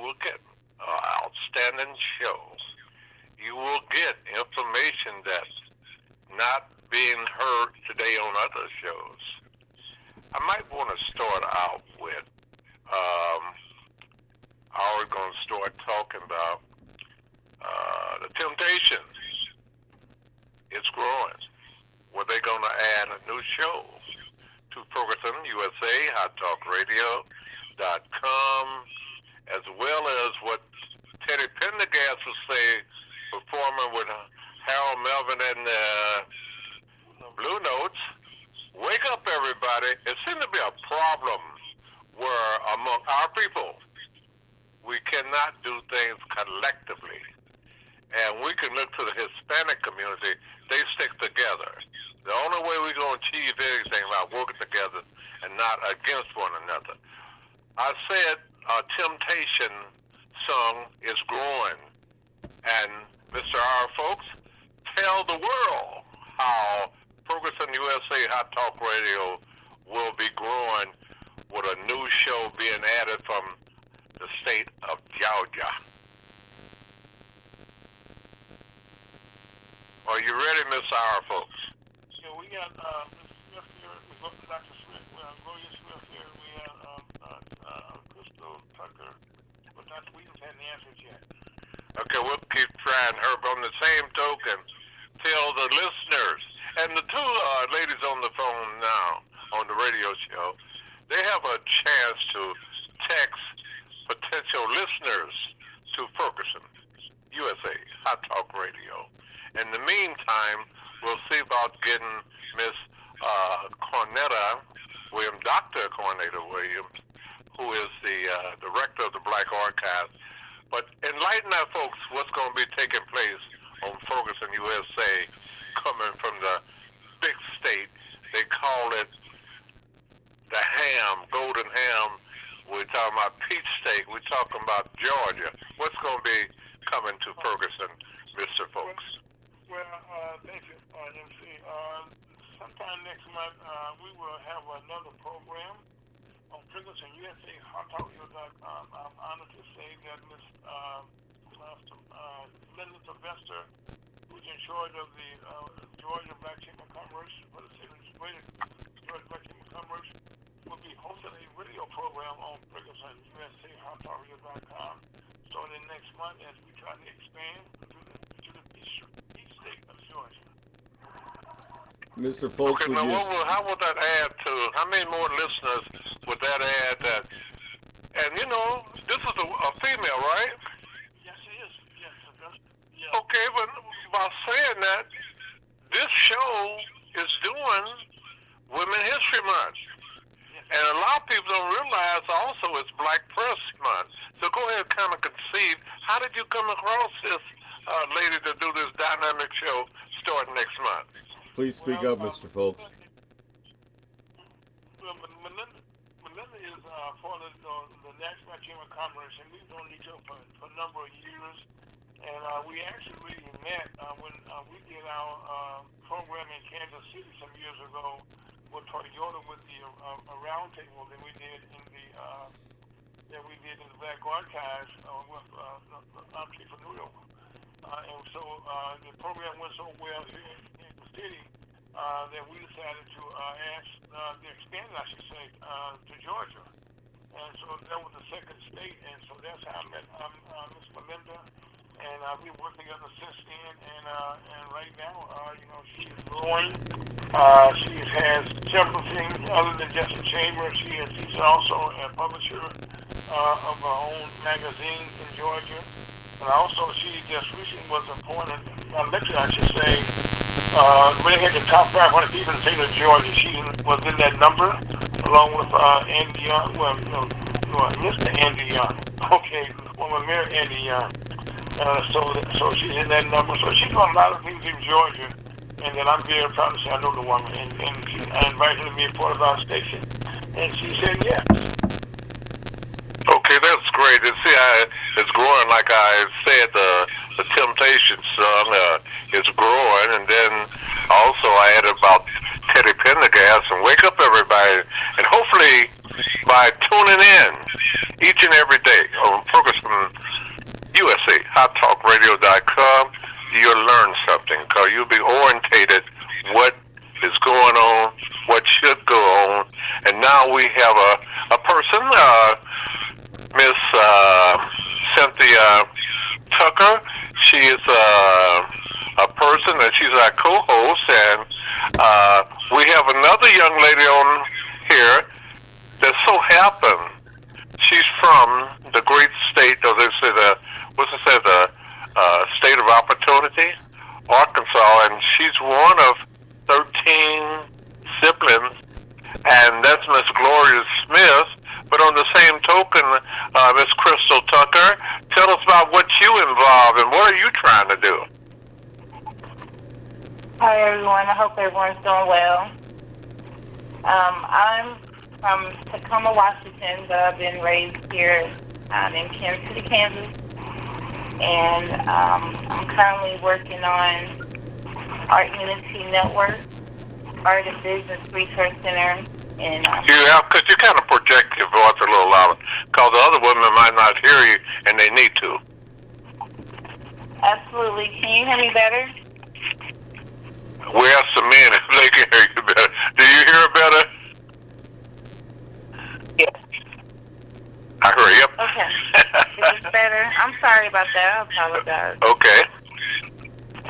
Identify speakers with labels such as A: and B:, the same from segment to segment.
A: will get outstanding shows. You will get information that's not being heard today on other shows. I might want to start out with, I was going to start talking about the Temptations. It's growing. Were they going to add a new show to Ferguson USA, HotTalkRadio.com, as well as what Teddy Pendergast will say, performing with Harold Melvin and Blue Notes. Wake up, everybody. It seems to be a problem where among our people, we cannot do things collectively. And we can look to the Hispanic community. They stick together. The only way we're going to achieve anything is by working together and not against one another. I said Temptation song is growing. And Mr. R, folks, tell the world how Ferguson USA Hot Talk Radio will be growing with a new show being added from the state of Georgia. Are you ready, Miss R, folks?
B: Yeah, we got Mr. Smith here, Dr. Smith, William Smith here, we have Crystal Tucker, but Dr. Williams hadn't answered yet.
A: Okay, we'll keep trying her, but on the same token, tell the listeners, and the two ladies on the phone now, on the radio show, they have a chance to text potential listeners to Ferguson, USA, Hot Talk Radio. In the meantime, we'll see about getting Miss Cornetta Williams, Dr. Cornetta Williams, who is the director of the Black Archives. But enlighten our folks what's going to be taking place on Ferguson, USA, coming from the big state. They call it the ham, golden ham. We're talking about peach steak. We're talking about Georgia. What's going to be coming to Ferguson, Mr. Folks?
B: Well, thank you, MC. Sometime next month, we will have another program on Ferguson USA, HotTalkRadio.com. I'm honored to say that Ms. Linda Sylvester, who's in charge of the Georgia Black Chamber of Commerce, for the city of Georgia Black Chamber of Commerce, will be hosting a radio program on Ferguson USA, HotTalkRadio.com, starting next month as we try to expand to the east state of Georgia.
C: Mr. Folks,
A: okay, now how would that add to, how many more listeners would that add that, and you know, this is a female, right?
B: Yes, it is. Yes, yes.
A: Okay, but by saying that, this show is doing Women History Month.
B: Yes.
A: And a lot of people don't realize also it's Black Press Month. So go ahead and kind of conceive, how did you come across this lady to do this dynamic show starting next month?
C: Please speak up, Mr. Folks.
B: Well, Melinda is part of the National Chamber of Commerce, and we've known each other for a number of years. And we actually met when we did our program in Kansas City some years ago with Toyota, with the roundtable that we did in the Black Archives with entrepreneur. And so the program went so well here in the city that we decided to expand, I should say, to Georgia. And so that was the second state, and so that's how I met Miss Melinda. And we've worked together since then, and right now, she is growing. She has several things other than just a chamber. She's also a publisher of her own magazine in Georgia. And also, she just recently was appointed, lecturer, I should say, when they had the top 500 people in the state of Georgia. She was in that number, along with Andy Young, Mr. Andy Young. Okay, former Mayor Andy Young. So she's in that number. So she's doing a lot of things in Georgia, and then I'm very proud to say I know the woman. And I invited her to be a part of our station, and she said yes.
A: Okay, that's great. And see, it's growing. Like I said, the Temptation song is growing, and then also I added about Teddy Pendergast and Wake Up Everybody, and hopefully by tuning in each and every day on Ferguson learn something, because you'll be orientated what is going on, what should go on. And now we have a person, Miss Cynthia Tucker. She is a person, and she's our co-host, and we have another young lady on here that so happened she's from the great state, or they say the state of opportunity, Arkansas, and she's one of 13 siblings, and that's Miss Gloria Smith. But on the same token, Miss Crystal Tucker, tell us about what you involved and what are you trying to do?
D: Hi everyone, I hope everyone's doing well. I'm from Tacoma, Washington, but I've been raised here in Kansas City, Kansas. And I'm currently working on Art Unity Network, Art and Business Research Center. And
A: could you kind of project your voice a little louder? Because the other women might not hear you, and they need to.
D: Absolutely. Can you hear me better?
A: We asked the men if they can hear you better. Do you hear better?
D: Yes.
A: I heard, yep.
D: Okay. Is this better? I'm sorry about that. I apologize.
A: Okay.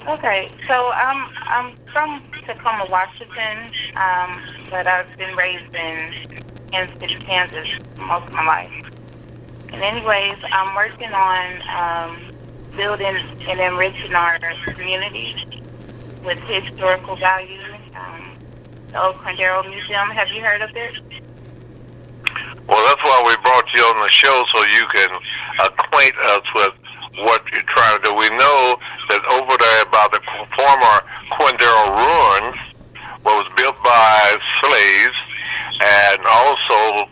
D: Okay. So I'm from Tacoma, Washington, but I've been raised in Kansas City, Kansas most of my life. And anyways, I'm working on building and enriching our community with historical value. The Old Cordero Museum, have you heard of it?
A: Well, that's why we brought you on the show, so you can acquaint us with what you're trying to do. We know that over there by the former Cordero ruins was built by slaves, and also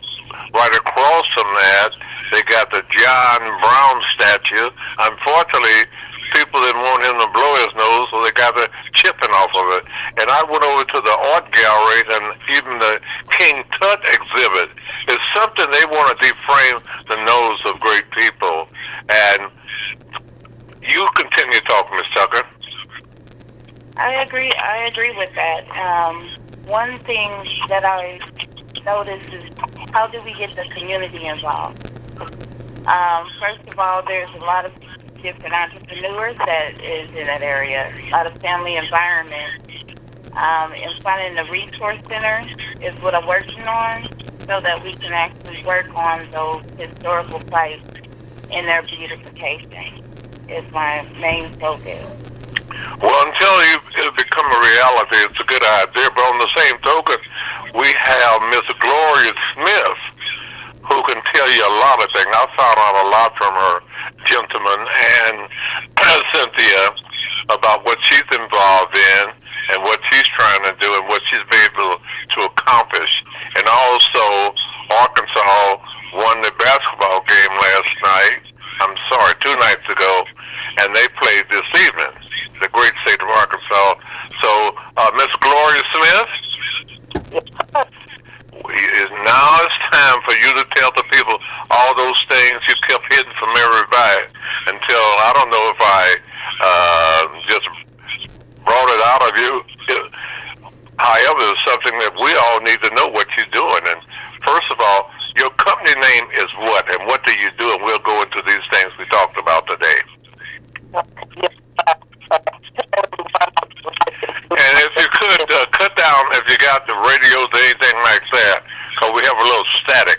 A: right across from that, they got the John Brown statue. Unfortunately, people didn't want him to blow his nose, so they got the chipping off of it. And I went over to the art gallery, and even the King Tut exhibit is something they want to deframe the nose of great people. And you continue talking, Ms. Tucker.
D: I agree with that. One thing that I noticed is, how do we get the community involved? First of all, there's a lot of different entrepreneurs that is in that area, a lot of family environment. And finding the resource center is what I'm working on, so that we can actually work on those historical sites and their beautification is my main focus.
A: Well, until it become a reality, it's a good idea. But on the same token, we have Miss Gloria Smith, who can tell you a lot of things. I found out a lot from her gentleman and Cynthia about what she's involved in and what she's trying to do and what she's been able to accomplish. And also, Arkansas won the basketball game last night. I'm sorry, 2 nights ago, and they played this evening, the great state of Arkansas. So, Miss Gloria Smith, now it's time for you to tell the people all those things you kept hidden from everybody until, I don't know if I just brought it out of you. However, it's something that we all need to know what you're doing. And first of all, your company name is what, and what do you do? And we'll go into these things we talked about today. And if you could cut down, if you got the radios or anything like that, because we have a little static.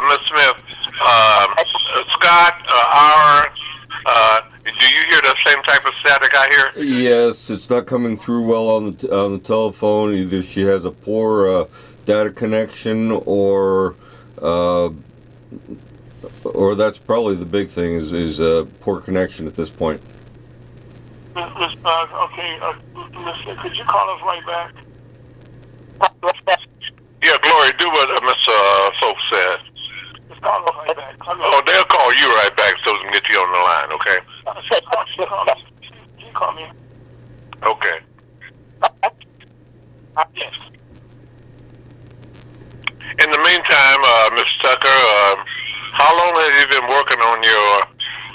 A: Ms. Smith, Scott, do you hear the same type of static I hear?
C: Yes, it's not coming through well on the telephone. Either she has a poor data connection, or that's probably the big thing is poor connection at this point.
B: Okay, could you call us right back?
A: Yeah, Gloria, do what Mr. Folk said.
B: Just call us right back.
A: Oh, they'll call you right back so we can get you on the line, okay?
B: You call me.
A: Okay.
B: Yes.
A: In the meantime, Mr. Tucker, how long have you been working on your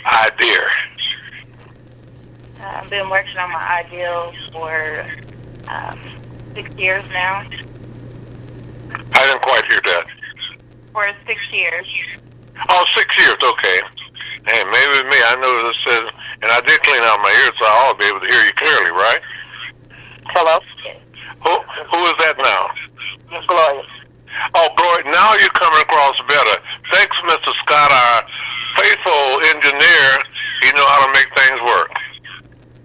A: idea?
D: I've been working on my ideal for 6 years now.
A: I didn't quite hear that.
D: For 6 years.
A: Oh, 6 years, okay. Hey, maybe with me, I know this says, and I did clean out my ears, so I ought to be able to hear you clearly, right?
D: Hello?
A: Who is that now?
D: Miss Gloria.
A: Oh, Gloria, now you're coming across better. Thanks, Mr. Scott, our faithful engineer. He know how to make things work.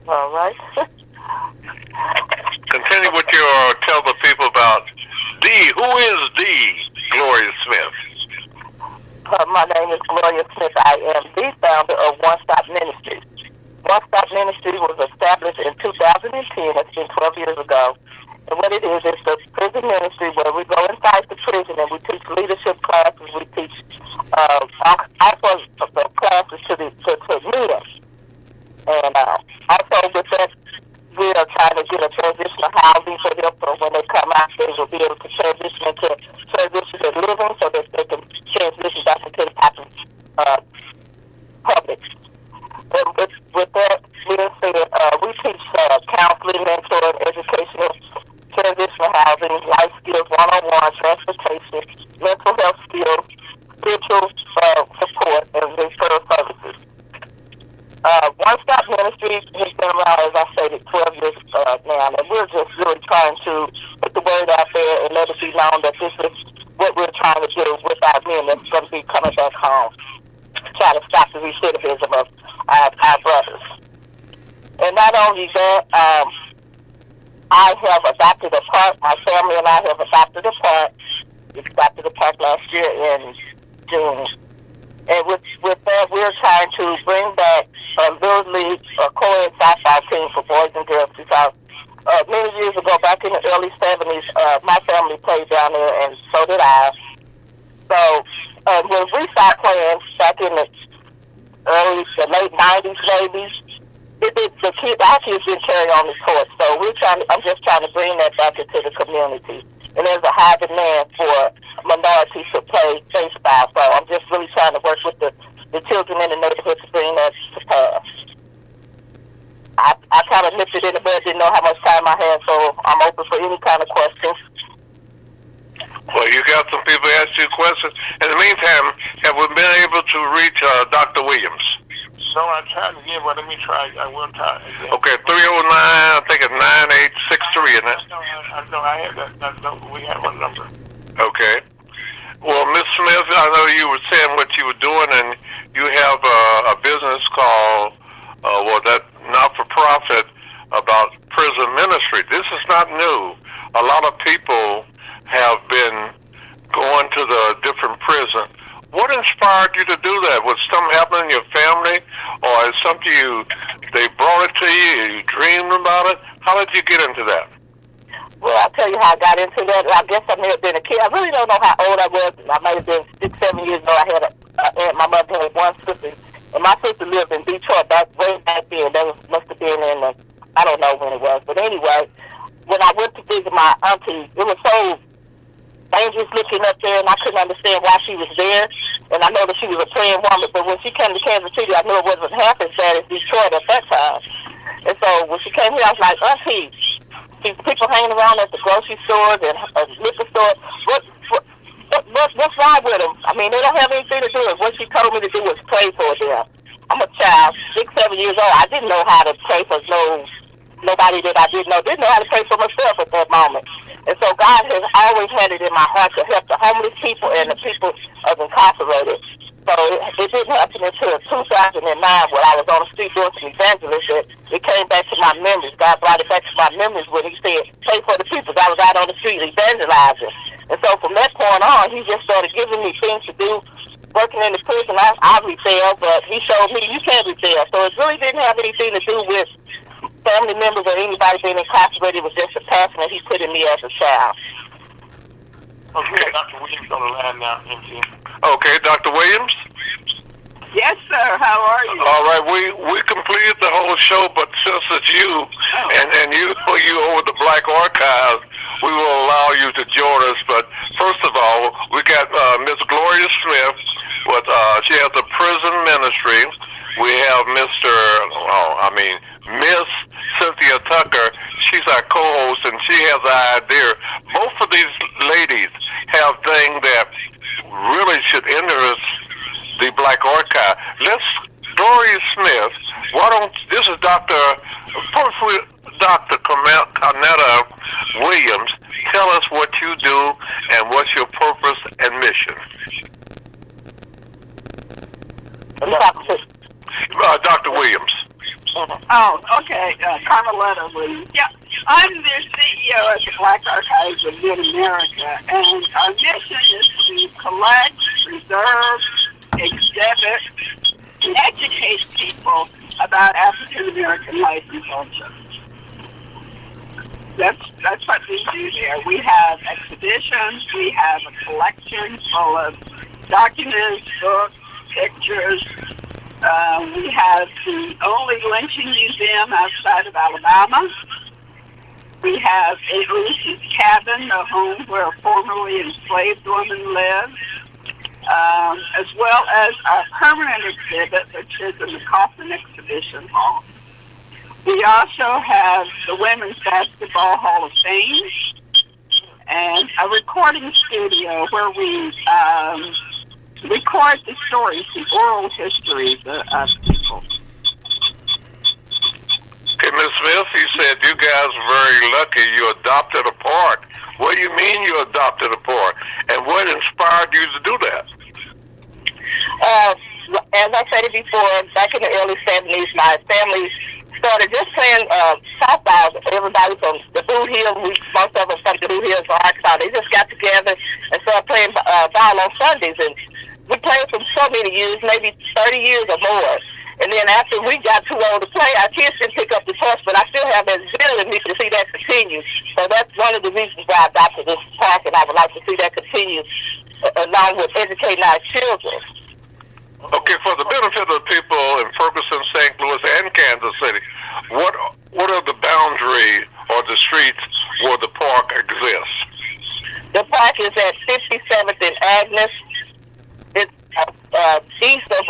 D: All right.
A: Continue with your tell the people about D. Who is D. Gloria Smith?
E: My name is Gloria Smith. I am the founder of One Stop Ministries. One Stop Ministries was established in 2010. That's been 12 years ago. And what it is, it's a prison ministry where we go inside the prison and we teach leadership classes. We teach all sorts of classes to leaders. And also with that, we are trying to get a transitional housing for them so when they come out, they will be able to transition into transitional living so that they can transition back into the public. And with that being said, we teach counseling, mentoring, educational, transitional housing, life skills, one-on-one, transportation, mental health skills, spiritual support, and referral services. One Stop Ministry has been around, as I stated, 12 years now, and we're just really trying to put the word out there and let it be known that this is what we're trying to do with our men that's going to be coming back home, trying to stop the recidivism of our brothers. And not only that, I have adopted a park. My family and I have adopted a park. We adopted a park last year in June. And with that, we're trying to bring back a little league, a co-ed softball team for boys and girls because many years ago, back in the early 70s, my family played down there, and so did I. So when we started playing back in the late 90s, maybe, our kids didn't carry on the torch. So I'm just trying to bring that back into the community. And there's a high demand for minorities to play baseball. So I'm just really trying to work with the children in the neighborhood to bring that to pass. I kind of nipped it in the bud, didn't know how much time I had, so I'm open for any kind of questions.
A: Well, you got some people ask you questions. In the meantime, have we been able to reach Dr. Williams?
B: No, I tried again, but let me try. I will try again.
A: Okay, 309, I think it's 9863, isn't it?
B: No, I have that number. We have one number.
A: Okay. Well, Ms. Smith, I know you were saying what you were doing, and you have a business called, that not-for-profit about prison ministry. This is not new. A lot of people have been going to the different prisons. What inspired you to do that? Was something happening in your family, or is something they brought it to you, you dreamed about it? How did you get into that?
E: Well, I'll tell you how I got into that. I guess I may have been a kid. I really don't know how old I was. I might have been 6, 7 years old. I had my mother had one sister, and my sister lived in Detroit way back then. That must have been in I don't know when it was. But anyway, when I went to visit my auntie, it was so dangerous looking up there, and I couldn't understand why she was there. And I know that she was a praying woman, but when she came to Kansas City, I knew it wasn't half as bad as Detroit at that time. And so when she came here, I was like, Auntie, these people hanging around at the grocery stores and liquor stores, what's wrong with them? I mean, they don't have anything to do with it. What she told me to do was pray for them. I'm a child, 6, 7 years old. I didn't know how to pray for nobody that I didn't know how to pray for myself at that moment. And so God has always had it in my heart to help the homeless people and the people of incarcerated. So it didn't happen until 2009 when I was on the street doing some evangelism. It came back to my memories. God brought it back to my memories when he said, pray for the people. I was out on the street evangelizing. And so from that point on, he just started giving me things to do. Working in the prison, I rebelled, but he showed me you can't rebel. So it really didn't have anything to do with family members or anybody being incarcerated. It was just a passion that he put in me as a child.
B: Okay, Dr. Williams on the line now, MC.
A: Okay, Dr. Williams?
E: Yes, sir. How are you?
A: All right, we completed the whole show, but since it's you and you over the Black Archives, we will allow you to join us. But first of all, have Miss Cynthia Tucker. She's our co-host, and she has an idea. Both of these ladies have things that really should interest the Black Archive. Dory Smith, this is Dr. Cornetta Williams. Tell us what you do and what's your purpose and mission. Dr. Williams.
F: Oh, okay. Carmeletta Williams. Yeah, I'm the CEO of the Black Archives of Mid-America, and our mission is to collect, preserve, exhibit, and educate people about African American life and culture. That's what we do there. We have exhibitions. We have a collection full of documents, books, pictures. We have the only lynching museum outside of Alabama. We have a Lucy's Cabin, a home where a formerly enslaved woman lives, as well as our permanent exhibit, which is in the Coffin Exhibition Hall. We also have the Women's Basketball Hall of Fame and a recording studio where we record the stories, the oral histories of people.
A: Okay, Ms. Smith, you said you guys are very lucky you adopted a park. What do you mean you adopted a park? And what inspired you to do that?
E: As I said it before, back in the early 70s, my family started just playing softball. Everybody from the Boot Hill, most of us from the Boot Hills, Arkansas, they just got together and started playing ball on Sundays. And we played for so many years, maybe 30 years or more. And then after we got too old to play, our kids didn't pick up the torch, but I still have that zeal in me to see that continue. So that's one of the reasons why I adopted this park, and I would like to see that continue along with educating our children.
A: Okay, for the benefit of the people in Ferguson, St. Louis, and Kansas City, what are the boundaries or the streets where the park exists?
E: The park is at 57th and Agnes. It's east of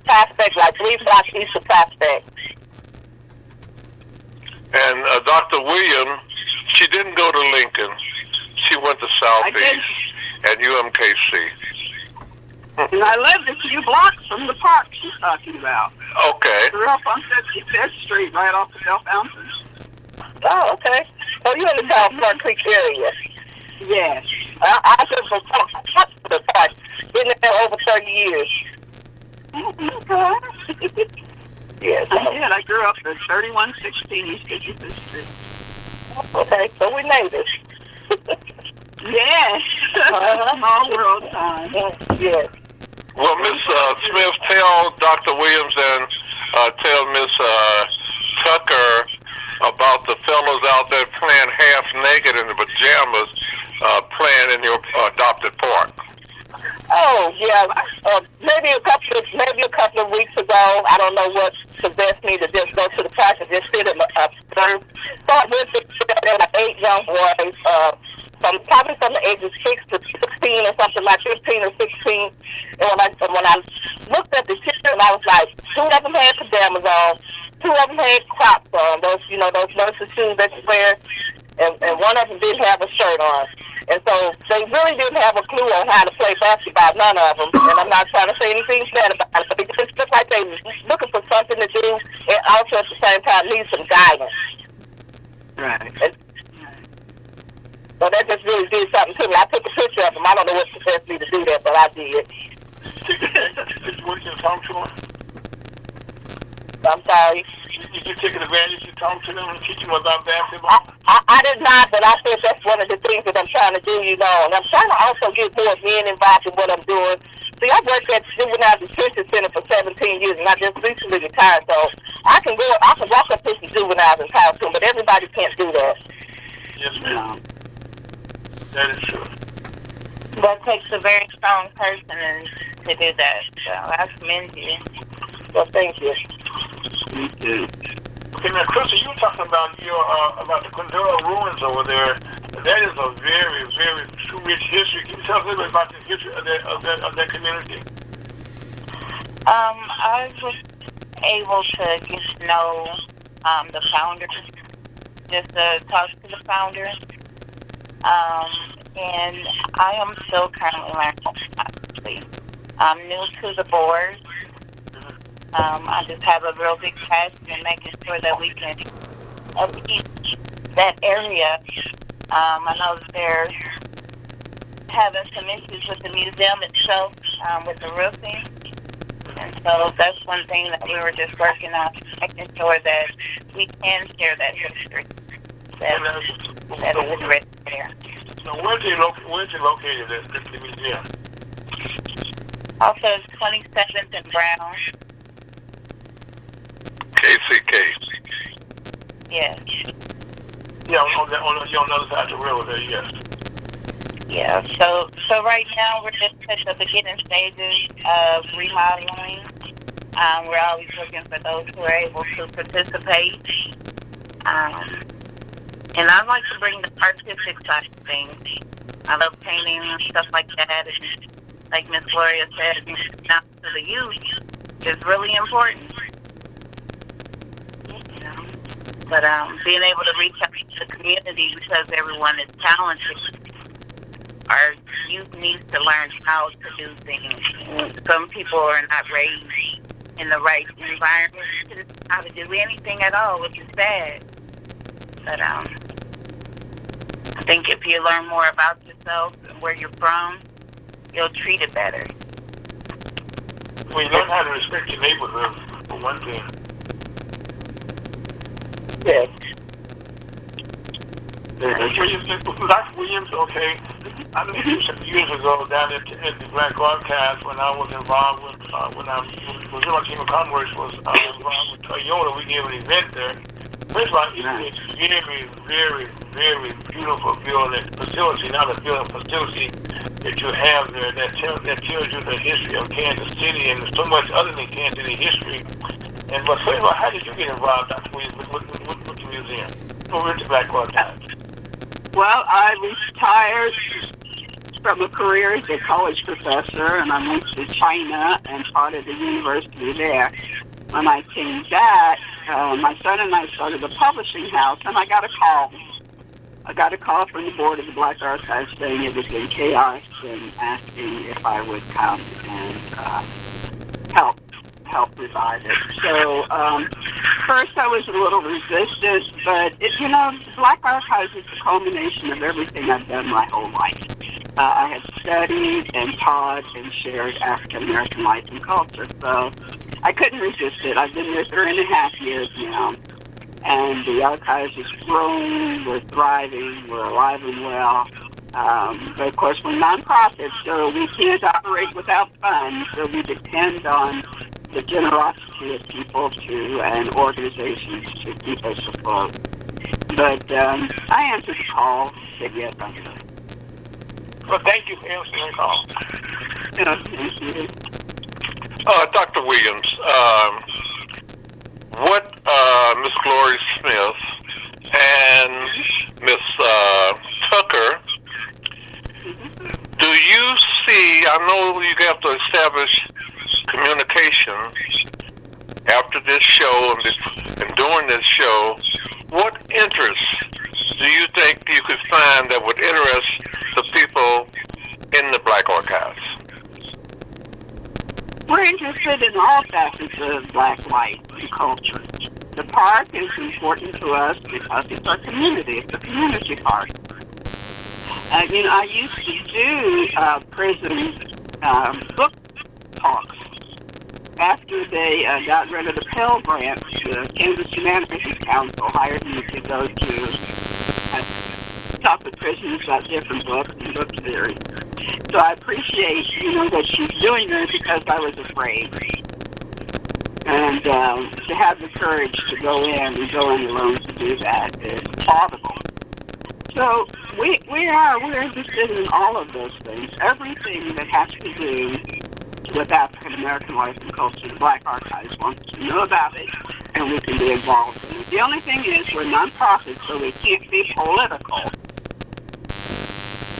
E: Prospect, like 3 blocks east of Prospect.
A: And Dr. Williams, she didn't go to Lincoln. She went to Southeast and UMKC.
F: And I lived a few blocks from the park she's talking about.
A: Okay.
F: Grew up on 55th Street, right off the Bell Fountain.
E: Oh, okay. So you're in the South Park Creek area?
F: Yes.
E: I live from the park. Been there over 30 years.
F: Okay.
E: Yes.
F: I did. I grew up at 3116 East 55th Street.
E: Okay, so we made it.
F: Yes. Small world time.
E: Yes.
A: Well, Miss Smith, tell Dr. Williams and tell Miss Tucker about the fellows out there playing half naked in the pajamas, playing in your adopted park.
E: Oh yeah, maybe a couple of weeks ago. I don't know what possessed me to just go to the park and just sit in the start with like 8 young boys, probably from the ages 6 to 16 or something like 15 or 16. And when I looked at the children, I was like, 2 of them had pajamas on, 2 of them had Crocs on, those nurses shoes that you wear, and one of them didn't have a shirt on. And so they really didn't have a clue on how to play basketball, none of them. And I'm not trying to say anything bad about it, but it just looked like they were looking for something to do and also at the same time need some guidance.
F: Right.
E: So that just really did something to me. I took a picture of them. I don't know what possessed me to do that, but I did.
B: Did you want to talk to them?
E: I'm sorry.
B: Did you take advantage to talk to them and teach them about basketball?
E: I did not, but I said that's one of the things that I'm trying to do, and I'm trying to also get more men involved in what I'm doing. See, I worked at the Juvenile Detention Center for 17 years, and I just recently retired, so I can walk up to some juveniles and talk to them, but everybody can't do that.
B: Yes, ma'am. That is true.
D: That takes a very strong person to do that, so I commend you.
E: Well, thank you.
B: Okay, now, Crystal, you were talking about about the Condora ruins over there. That is a very, very rich history. Can you tell us a little bit about the history of that community?
D: I was able to get to know the founders, just to talk to the founders. And I am still currently learning, obviously. I'm new to the board. I just have a real big passion in making sure that we can upkeep that area. I know that they're having some issues with the museum itself, with the roofing. And so that's one thing that we were just working on, making sure that we can share that history that is written there.
B: So where's it located at the museum?
D: Also, 27th and Brown.
A: KCK.
D: Yes.
B: Yeah, on the other side of the river there, yes.
D: Yeah, so right now we're just at the beginning stages of remodeling. We're always looking for those who are able to participate. And I like to bring the artistic side of things. I love painting and stuff like that. And like Miss Gloria said, now to the youth is really important. You know? But being able to reach out to the community because everyone is talented. Our youth needs to learn how to do things. Some people are not raised in the right environment to how to do anything at all, which is sad. But I think if you learn more about yourself and where you're from, you'll treat it better.
B: Well, you learn how to respect your neighborhood, for one thing.
E: Yes.
B: Dr. Williams, okay. I met you some years ago down at the Black Archives when I was involved with, when Mozilla Chamber of Commerce was involved with Toyota. We gave an event there. First of all, it's a very, very, very beautiful building facility, not a building facility that you have there that tells you the history of Kansas City and so much other than Kansas City history. And but first of all, how did you get involved, Dr. Williams, with the museum? Over at the Black Archives?
F: Well, I retired from a career as a college professor, and I went to China and taught at the university there. When I came back, my son and I started a publishing house, and I got a call. I got a call from the board of the Black Archives saying it was in chaos and asking if I would come and help revive it. So first I was a little resistant, but Black Archives is the culmination of everything I've done my whole life. I have studied and taught and shared African American life and culture, so I couldn't resist it. I've been there 3.5 years now, and the archives has grown. We're thriving. We're alive and well. But of course, we're nonprofits, so we can't operate without funds. So we depend on the generosity of people and organizations to keep us afloat. But I answered the call. Said yes, I do.
B: Well, thank you for answering the call.
F: Thank you.
A: Dr. Williams, what Miss Gloria Smith and Miss Tucker, do you see, I know you have to establish communication after this show and during this show, what interests do you think you could find that would interest the people in the Black Archives?
F: We're interested in all facets of Black life and culture. The park is important to us because it's our community. It's a community park. I used to do prison book talks. After they got rid of the Pell Grant, the Kansas Humanities Council hired me to go to talk to prisoners about different books and book theory. So I appreciate, that she's doing this because I was afraid. And to have the courage to go in and go in alone to do that is plausible. So we're interested in all of those things. Everything that has to do with African American life and culture, the Black Archives wants to know about it, and we can be involved in it. The only thing is we're nonprofits, so we can't be political.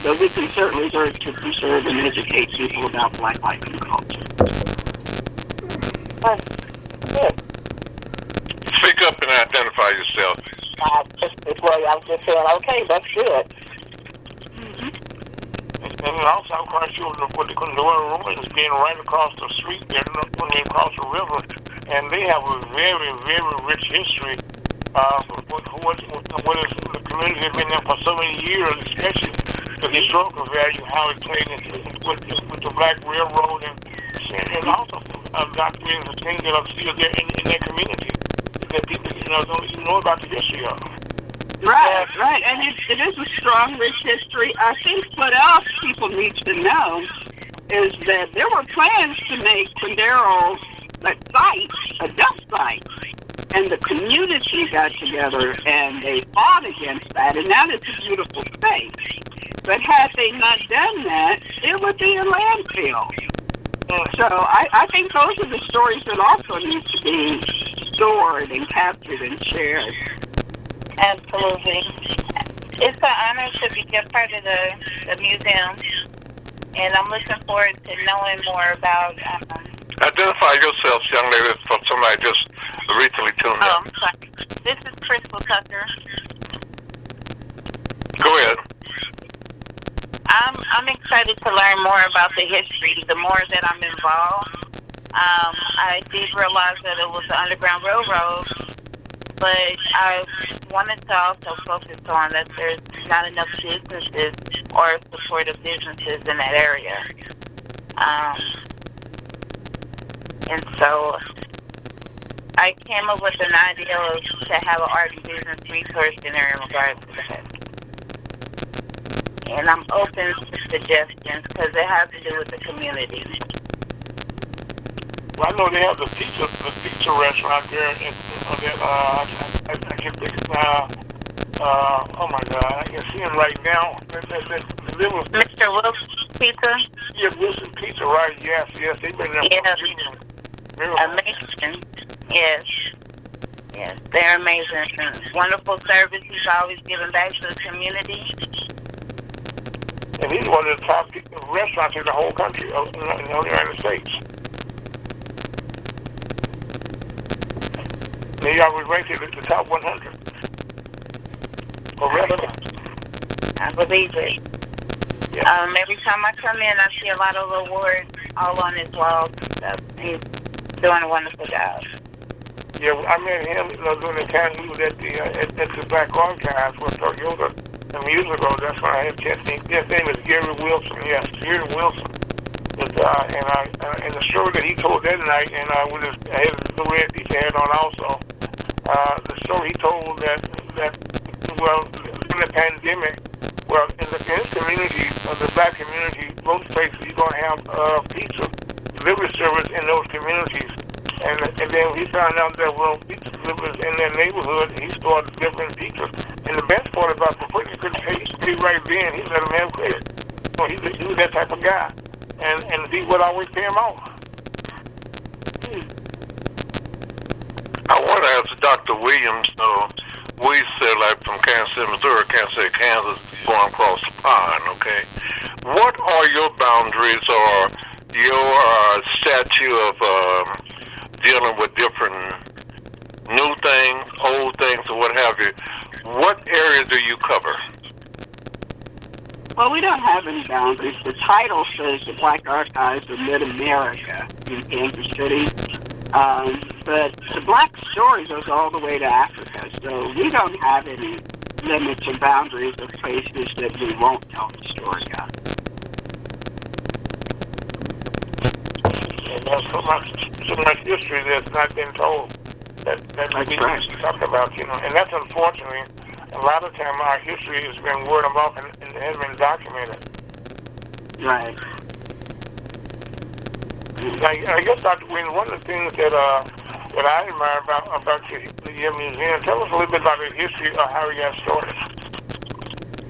F: But we can certainly work to preserve and educate people about Black life and culture.
E: Good.
A: yourself.
E: I was just saying, okay, that's good.
B: And also, I'm quite sure what the ruin is being right across the street there, when they cross the river, and they have a very, very rich history. What is the community has been there for so many years, especially the historical value, how it played into with the Black Railroad, and also documenting the things that are still there in that community that people don't even know about the history of.
F: Right, and it is a strong, rich history. I think what else people need to know is that there were plans to make Quindaro a dump site, and the community got together and they fought against that, and now it's a beautiful space. But had they not done that, it would be a landfill. So I think those are the stories that also need to be stored and captured and shared.
D: Absolutely. It's an honor to be a part of the museum, and I'm looking forward to knowing more about.
A: Identify yourself, young lady, for somebody just recently tuned in.
D: I'm sorry. This is Crystal Tucker.
A: Go ahead.
D: I'm excited to learn more about the history. The more that I'm involved, I did realize that it was the Underground Railroad, but I wanted to also focus on that there's not enough businesses or supportive businesses in that area. And so I came up with an idea to have an art and business resource center in regards to that. And I'm open to suggestions because it has to do with the community.
B: Well, I know they have the pizza restaurant there. I can think oh my God, I can see him right now.
D: Mr. Wilson's Pizza?
B: Yeah, Wilson's Pizza, right? Yes, they've been there for years.
D: Amazing. Yes, they're amazing. Wonderful service. He's always giving back to the community.
B: And he's one of the top restaurants in the whole country, in the United States. They always ranked it at the top 100 for restaurants.
D: I believe it.
B: Yeah.
D: Every time I come in, I see a lot of awards all on his walls and stuff. He's doing a wonderful job.
B: Yeah, I met him during the time he was at the Black Archives with Toyota some years ago. That's when I had a chance to meet. His name is Gary Wilson. Yes, Gary Wilson. And the story that he told that night, and with his red t-shirt on also, the story he told that in the pandemic, in this community, the black community, most places you're going to have pizza delivery service in those communities. And then he found out that, pizza deliveries in their neighborhood, he started delivering pizza. And the best part about the person couldn't pay right then, he let him have credit. So he was that type of guy. And he would always pay him off.
A: I want to ask Dr. Williams, we said like from Kansas City, Missouri, Kansas, going across the pond, okay? What are your boundaries or your statute of dealing with different new things, old things, or what have you? What area do you cover?
F: Well, we don't have any boundaries. The title says the Black Archives of Mid-America in Kansas City. But the Black story goes all the way to Africa, so we don't have any limits or boundaries of places that we won't tell the story of.
B: And there's so much history that's not been told that we need to talk about, and that's unfortunately. A lot of time our history has been word of mouth and has been documented.
F: Right.
B: I guess, Dr. Wynn, one of the things that I admire about your museum, tell us a little bit about the history of how you got started.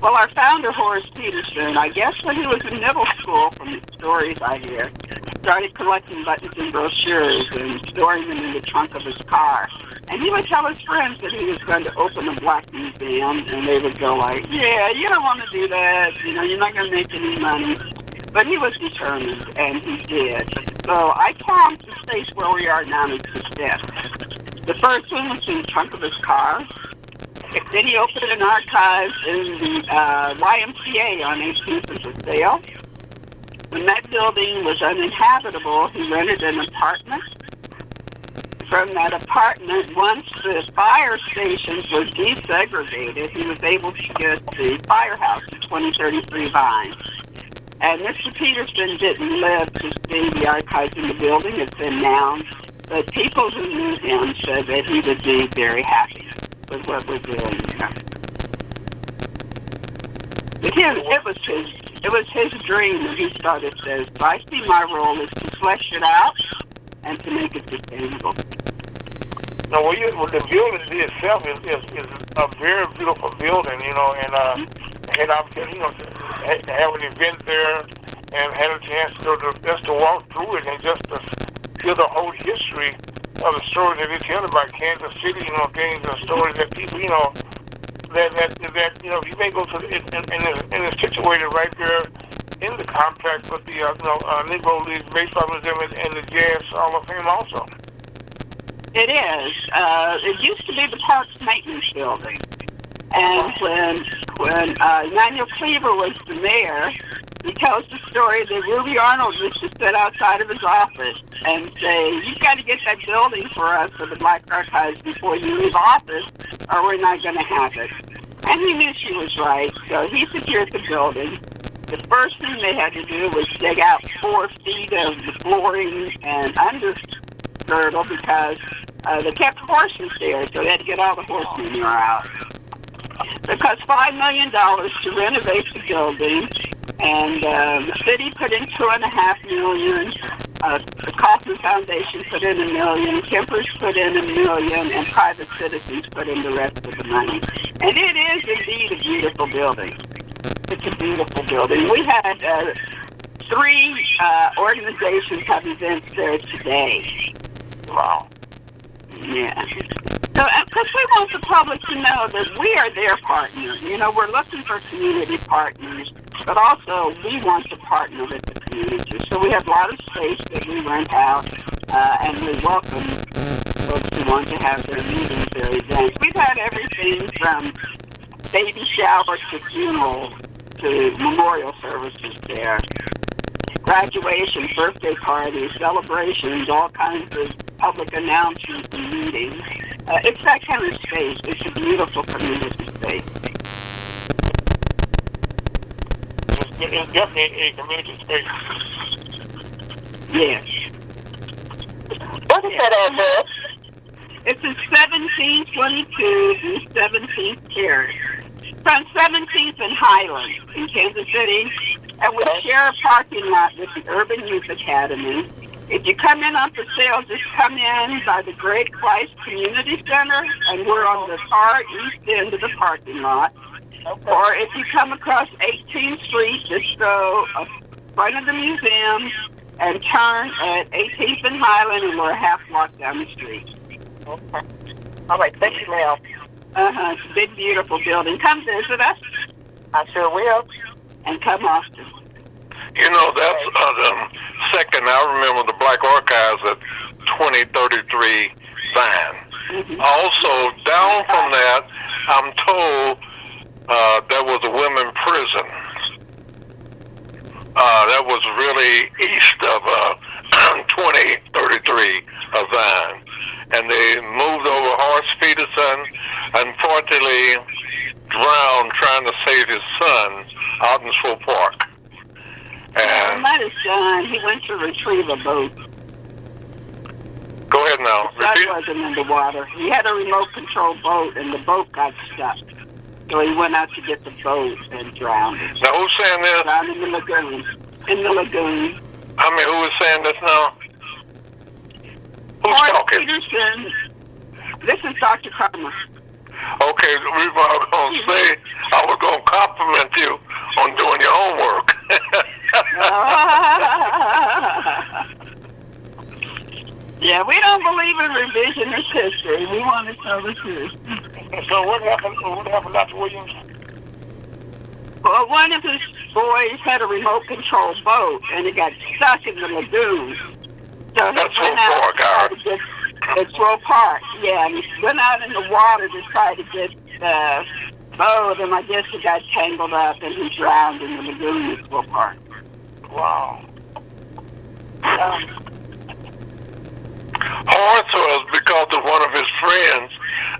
F: Well, our founder, Horace Peterson, I guess when he was in middle school, from the stories I hear, started collecting buttons and brochures and storing them in the trunk of his car. And he would tell his friends that he was going to open a black museum, and they would go like, yeah, you don't want to do that, you're not going to make any money. But he was determined, and he did. So I count the space where we are now as success. The first one was in the trunk of his car. Then he opened an archive in the YMCA on 18th and Paseo. When that building was uninhabitable, he rented an apartment. From that apartment, once the fire stations were desegregated, he was able to get the firehouse at 2033 Vine. And Mr. Peterson didn't live to see the archives in the building. It's been now. But people who knew him said that he would be very happy with what we're doing here. But it was his dream when he started this. So I see my role is to flesh it out and to make it sustainable.
B: No, the building itself is a very beautiful building, and opportunity, to have an event there and had a chance to walk through it and just to feel the whole history of the story that they tell about Kansas City, things and stories that people, that you may go to, and it's situated right there in the complex with the, Negro League Baseball Museum and the Jazz Hall of Fame also.
F: It is. It used to be the Parks Maintenance Building. And when Emanuel Cleaver was the mayor, he tells the story that Ruby Arnold used to sit outside of his office and say, "You've got to get that building for us for the Black Archives before you leave office, or we're not going to have it." And he knew she was right, so he secured the building. The first thing they had to do was dig out 4 feet of the flooring and undergirdle because they kept horses there, so they had to get all the horse manure out. It cost $5 million to renovate the building, and the city put in $2.5 million. The Kaufman Foundation put in $1 million. Kemper's put in $1 million, and private citizens put in the rest of the money. And it is indeed a beautiful building. It's a beautiful building. We had 3 organizations have events there today.
B: Wow.
F: Yeah. So, because we want the public to know that we are their partner. We're looking for community partners, but also we want to partner with the community. So we have a lot of space that we rent out, and we welcome folks who want to have their meetings, their events. We've had everything from baby shower to funeral to memorial services there. Graduation, birthday parties, celebrations, all kinds of public announcements and meetings. It's that kind of space. It's a beautiful community space.
B: It's definitely a community space.
F: Yes.
E: What is that address?
F: It's in 1722 and 17th Terrace. It's on 17th and Highland in Kansas City, and we share a parking lot with the Urban Youth Academy. If you come in on Paseo, just come in by the Great Christ Community Center, and we're on the far east end of the parking lot. Okay. Or if you come across 18th Street, just go in front of the museum and turn at 18th and Highland, and we're a half block down the street.
E: Okay. All right, thank you, ma'am.
F: It's a big, beautiful building. Come visit us.
E: I sure will.
F: And come often.
A: That's the second. I remember the Black Archives at 2033 Vine.
F: Mm-hmm.
A: Also, down from that, I'm told there was a women prison. That was really east of 2033 Vine. And they moved over Horace Peterson, unfortunately drowned trying to save his son out in Swope Park.
F: And not his son. He went to retrieve a boat.
A: Go ahead now.
F: His son wasn't in the water. He had a remote control boat, and the boat got stuck. So he went out to get the boat and drowned.
A: Now, who's saying this?
F: Drowned in the lagoon. In the lagoon.
A: Who is saying this now? Who's talking?
F: Peterson. This is Dr. Kramer.
A: Okay, the reason I was going to say, I was going to compliment you on doing your homework.
F: Yeah, we don't believe in revisionist history. We want to tell the truth.
B: So what happened, Dr. Williams?
F: Well, one of his boys had a remote control boat, and it got stuck in the lagoon. So
A: That's so far, Garrett.
F: It's Roe Park, yeah. And he went out in the water to try to get the boat, and I guess he got tangled up and he drowned in the lagoon at Roe Park.
B: Wow.
A: Horace was because of one of his friends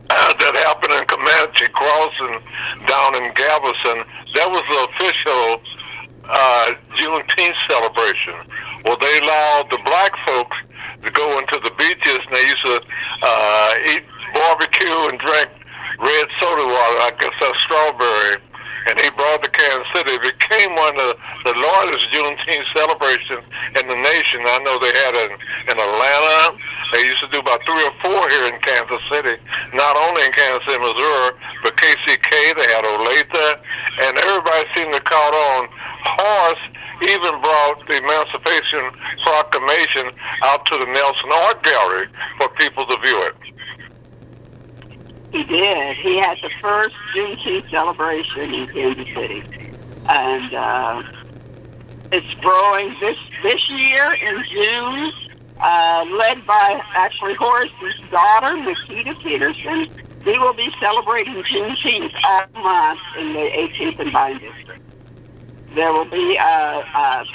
A: that happened in Comanche Crossing down in Galveston. That was the official Juneteenth celebration. Well, they allowed the black folks to go into the beaches, and they used to eat barbecue and drink red soda water, I guess that's strawberry. And he brought to Kansas City. It became one of the largest Juneteenth celebrations in the nation. I know they had it in Atlanta. They used to do about 3 or 4 here in Kansas City. Not only in Kansas City, Missouri, but KCK, they had Olathe, and everybody seemed to caught on. Horace even brought the Emancipation Proclamation out to the Nelson Art Gallery for people to view it.
F: He did. He had the first Juneteenth celebration in Kansas City. And it's growing this year in June, led by actually Horace's daughter, Nikita Peterson. We will be celebrating Juneteenth all month in the 18th and Vine District. There will be a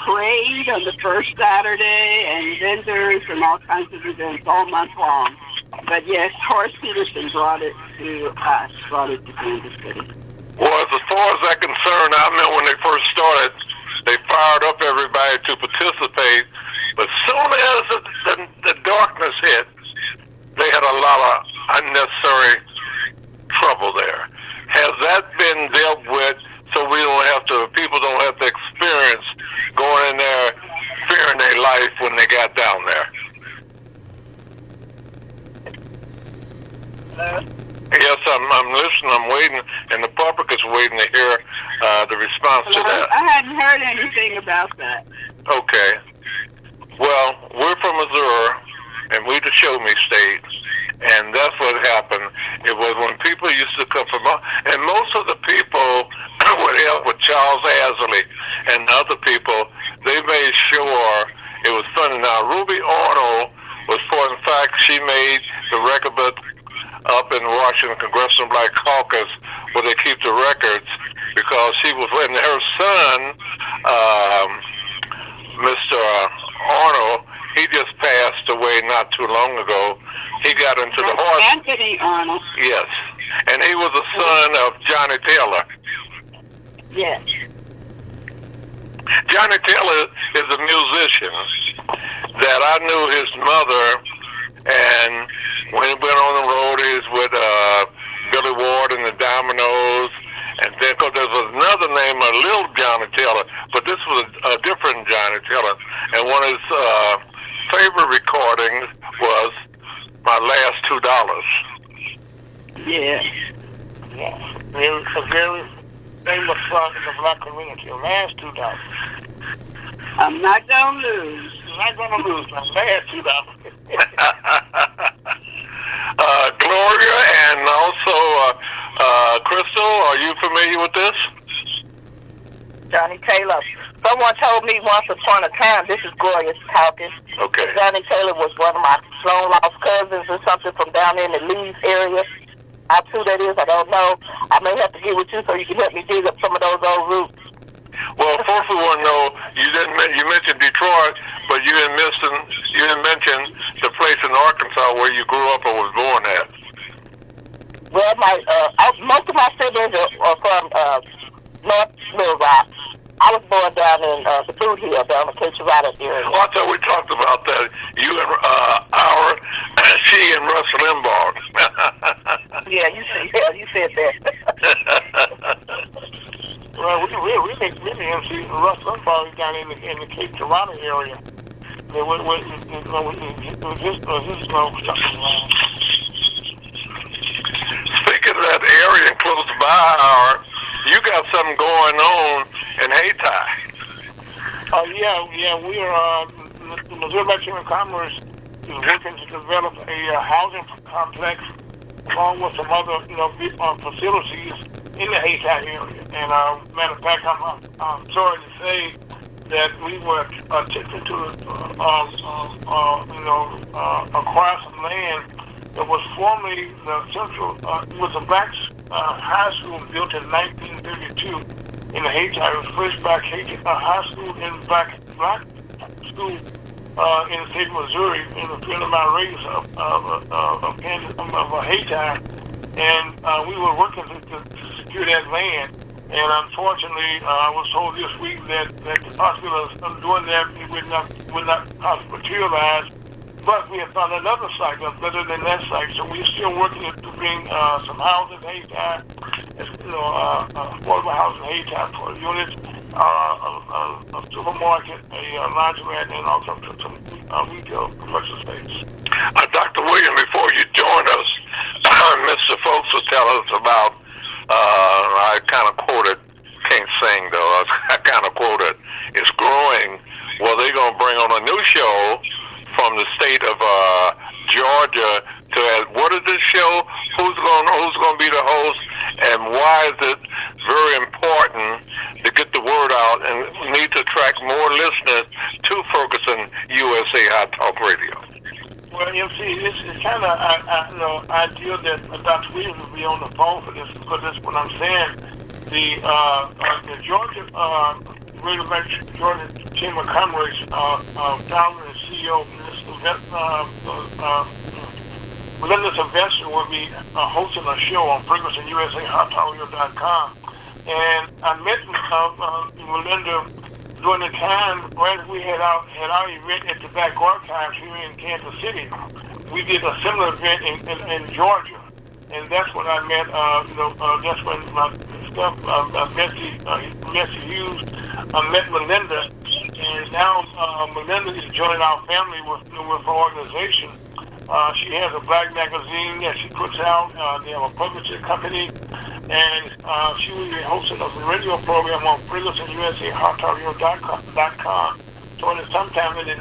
F: parade on the first Saturday and vendors and all kinds of events all month long. But yes, Horace Peterson brought it to us, brought it to Kansas City.
A: Well, as far as that concerned, I remember when they first started, they fired up everybody to participate. But soon as the darkness hit, they had a lot of unnecessary trouble there. Has that been dealt with so people don't have to experience going in there fearing their life when they got down there? Yes, I'm listening, I'm waiting, and the public is waiting to hear the response to that.
F: I hadn't heard anything about that.
A: Okay. Well, we're from Missouri, and we the show me state, and that's what happened. It was when people used to come from, and most of the people would help with Charles Hazley and other people. They made sure it was funny. Now, Ruby Arnold was, for in fact, she made the record book up in Washington Congressional Black Caucus where they keep the records, because she was, when her son, Mr. Arnold, he just passed away not too long ago. He got into the horse.
F: Anthony Arnold.
A: Yes. And he was the son of Johnny Taylor.
F: Yes.
A: Johnny Taylor is a musician that I knew his mother, and when he went on the road, he was with Billy Ward and the Dominoes, and then cause there was another name, a little Johnny Taylor, but this was a different Johnny Taylor. And one of his favorite recordings was My Last $2.
F: Yes.
B: Yeah. Very famous song in the black community. Last $2.
F: I'm not going to lose.
B: You're not going to lose. My last $2.
A: Gloria and also Crystal, are you familiar with this?
E: Johnny Taylor. Someone told me once upon a time, this is Gloria talking,
A: Okay.
E: Johnny Taylor was one of my long-lost cousins or something from down in the Leeds area. How true that is, I don't know. I may have to get with you so you can help me dig up some of those old roots.
A: Well, first we want to know, you mentioned Detroit, but you didn't mention the place in Arkansas where you grew up or was born at.
E: Well, most of my siblings are from North Little Rock. I was born down in the Boot Hill, down in the Kitchener area.
A: Well, I thought we talked about that. You and she and Russ Limbaugh.
E: Yeah, you said that.
B: Well, we really MC Russ Limbaugh down in the Cape Girardeau area.
A: Speaking of that area close by, you got something going on in Hayti.
B: Oh yeah, we are. The Missouri Chamber of Commerce is working to develop a housing complex along with some other, facilities in the Hayti area. And matter of fact, I'm sorry to say that we were attempting to, acquire some land that was formerly the central. It was a black high school built in 1932 in the Haiti. It was first black Haiti high school in black school in the state of Missouri in a 20-mile radius of Haiti, and we were working to secure that land. And unfortunately, I was told this week that the possibility of doing that would not materialize. But we have found another site that's better than that site, so we're still working to bring some houses, Haiti, affordable housing, Haiti for units, a supermarket, a laundromat, and also some retail commercial space.
A: Dr. William, before you join us, Mr. Folks will tell us about. I kind of quoted, can't sing though. I kind of quoted, "It's growing." Well, they're gonna bring on a new show from the state of Georgia to ask, what is this show? Who's going to be the host? And why is it very important to get the word out and need to attract more listeners to Ferguson USA Hot Talk Radio?
B: Well, MC, it's kind of ideal that Dr. Williams will be on the phone for this, because that's what I'm saying. The Georgia Greater Georgia Chamber of Commerce founder and CEO Melinda Sylvester will be hosting a show on FergusonUSAHotTalkRadio.com. And I met Melinda during the time when we had our event at the Back Archives here in Kansas City. We did a similar event in Georgia, and that's when I met. That's when my stuff, Bessie Hughes, met Melinda, and now Melinda is joining our family with her organization. She has a black magazine that she puts out. They have a publishing company, and she will be hosting a radio program on FergusonUSAHotTalkRadio.com. So it's sometime in the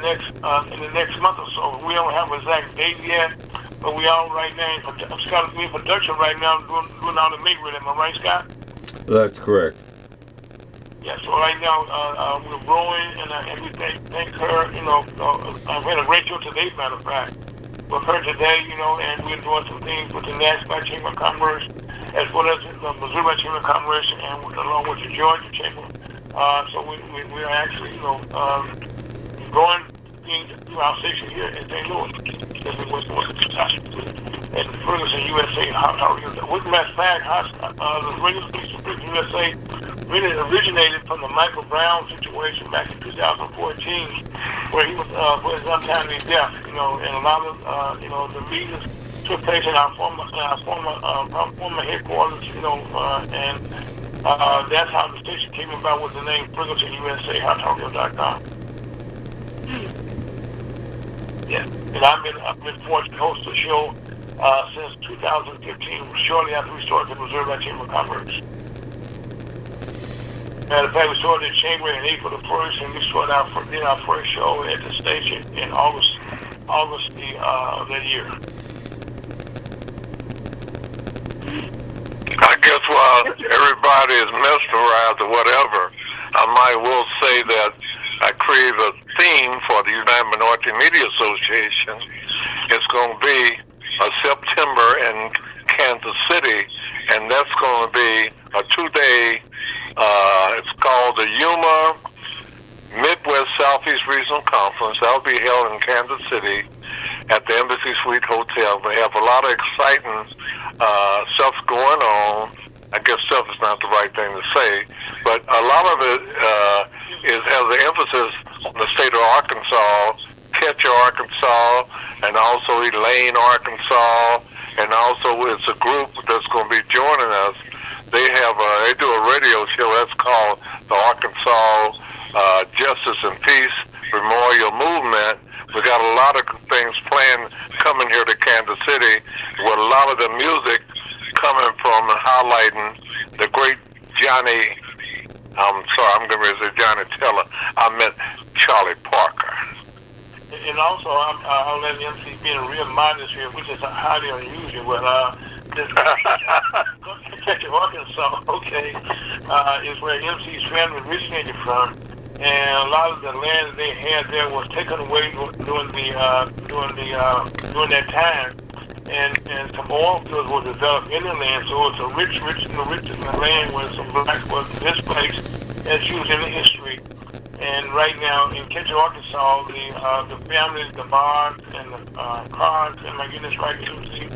B: next month or so. We don't have an exact date yet, but we are right now. Scott, we're in production right now, doing all the make ready. Am I right, Scott?
C: That's correct.
B: Yeah, so right now we're growing, and we thank her. I've had a great show today, matter of fact, with her today, and we're doing some things with the National Chamber of Commerce, as well as the Missouri Chamber of Commerce, and along with the Georgia Chamber. So we are actually, growing things through our station here in St. Louis. And Ferguson USA Hot Talk Radio. With matter of fact, the radio station Ferguson USA really originated from the Michael Brown situation back in 2014, where he was for his untimely death. And a lot of the meetings took place in our former headquarters. And that's how the station came about with the name Ferguson USA HotTalkRadio.com. Yeah, and I've been fortunate to host the show since 2015, shortly after we started the Missouri Chamber of Commerce. Matter of fact, we started the chamber in April the 1st, and we started our first show at the station in August that year.
A: I guess while everybody is mesmerized or whatever, I might well say that I created a theme for the United Minority Media Association. It's going to be September in Kansas City, and that's going to be a 2-day, it's called the Yuma Midwest Southeast Regional Conference. That'll be held in Kansas City at the Embassy Suite Hotel. We have a lot of exciting stuff going on. I guess stuff is not the right thing to say, but a lot of it has an emphasis on the state of Arkansas, Ketcher, Arkansas, and also Elaine, Arkansas, and also it's a group that's going to be joining us. They do a radio show that's called the Arkansas Justice and Peace Memorial Movement. We got a lot of things planned coming here to Kansas City, with a lot of the music coming from highlighting the great Johnny. I'm sorry, I'm going to say Johnny Teller. I meant Charlie Parker.
B: And also, I'll let MC be in a real modest here, which is highly unusual. But Arkansas, okay, is where MC's family originated from. and a lot of the land that they had there was taken away during that time. And some oil fields were developed in the land, so it's a rich land where some blacks were displaced, as used in the history. And right now in Kitchen, Arkansas, the families, the bars, and the cars, am I getting this right, MC?